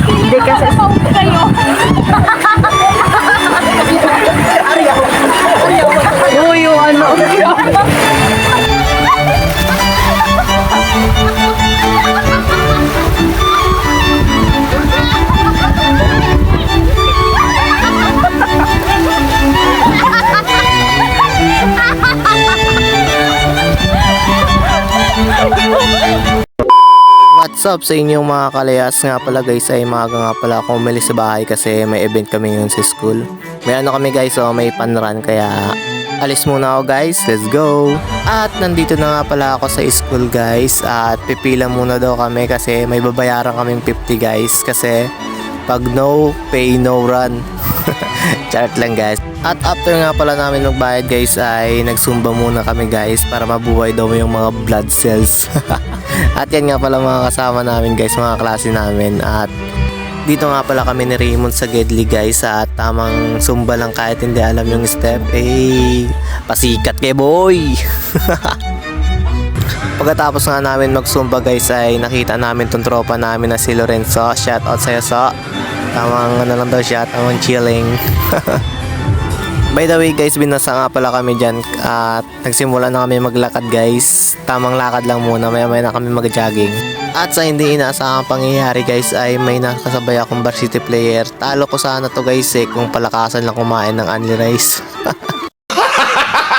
Hindi kasi kayo. Oo, yung ano. What's up sa inyong mga kalayas nga pala guys, ay maaga nga pala ako umalis sa bahay kasi may event kami ngayon sa school. May ano kami guys, so may panran, kaya alis muna ako guys, let's go. At nandito na nga pala ako sa school guys, at pipila muna daw kami kasi may babayaran kaming 50 guys, kasi pag no pay no run. Charot lang guys. At after nga pala namin magbayad guys, ay nagsumba muna kami guys para mabuhay daw yung mga blood cells. At yan nga pala mga kasama namin guys, mga klase namin. At dito nga pala kami ni Raymond sa Gedli guys, at tamang sumba lang kahit hindi alam yung step. Pasikat kay boy. Pagkatapos nga namin magsumba guys, ay nakita namin tong tropa namin na si Lorenzo. Shout out sa'yo so. Tamang ano lang daw siya, tamang chilling. By the way guys, binasa nga pala kami dyan at nagsimula na kami maglakad guys. Tamang lakad lang muna, maya na kami mag-jogging. At sa hindi inaasahang pangyayari guys, ay may nakasabay akong varsity player. Talo ko sana to guys kung palakasan lang kumain ng only rice.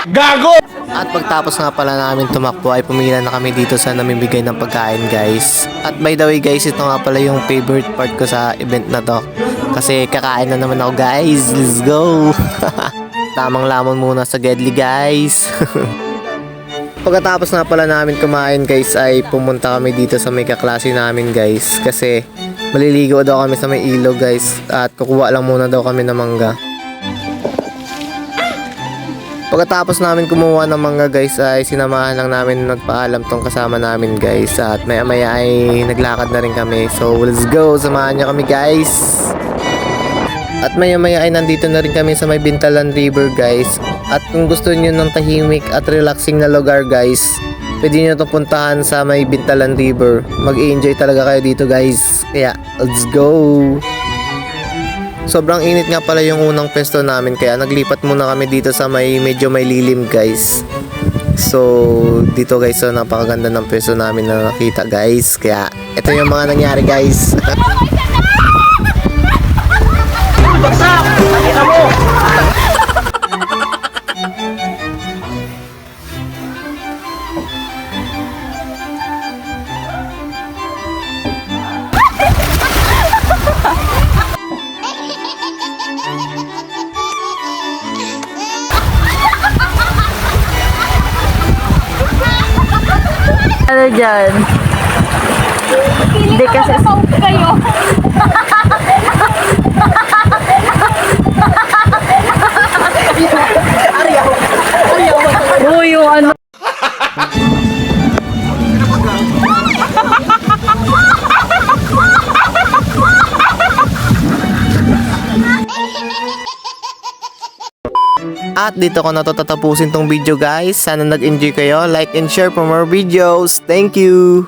Gago! At pagtapos nga pala namin tumakbo, ay pumila na kami dito sa namimigay ng pagkain guys. At by the way guys, ito nga pala yung favorite part ko sa event na to, kasi kakain na naman ako guys. Let's go. Tamang lamon muna sa Gedli guys. Pagkatapos nga pala namin kumain guys, ay pumunta kami dito sa may kaklase namin guys, kasi maliligo daw kami sa may ilog guys, at kukuha lang muna daw kami ng mangga. Pagkatapos namin kumuha ng mangga guys, ay sinamahan lang namin nagpaalam tong kasama namin guys, at maya maya ay naglakad na rin kami. So let's go, samahan niyo kami guys. At maya maya ay nandito na rin kami sa may Bintalan River guys. At kung gusto niyo ng tahimik at relaxing na lugar guys, pwede niyo itong puntahan sa may Bintalan River. Mag-i-enjoy talaga kayo dito guys, kaya let's go. Sobrang init nga pala yung unang pwesto namin, kaya naglipat muna kami dito sa may medyo may lilim guys. So dito guys, so napakaganda ng pwesto namin na nakita guys, kaya ito yung mga nangyari guys. Ano dyan? Hindi kasi kayo. Oo, yung ano. At dito ko na to tatapusin tong video guys. Sana nag-enjoy kayo. Like and share for more videos. Thank you!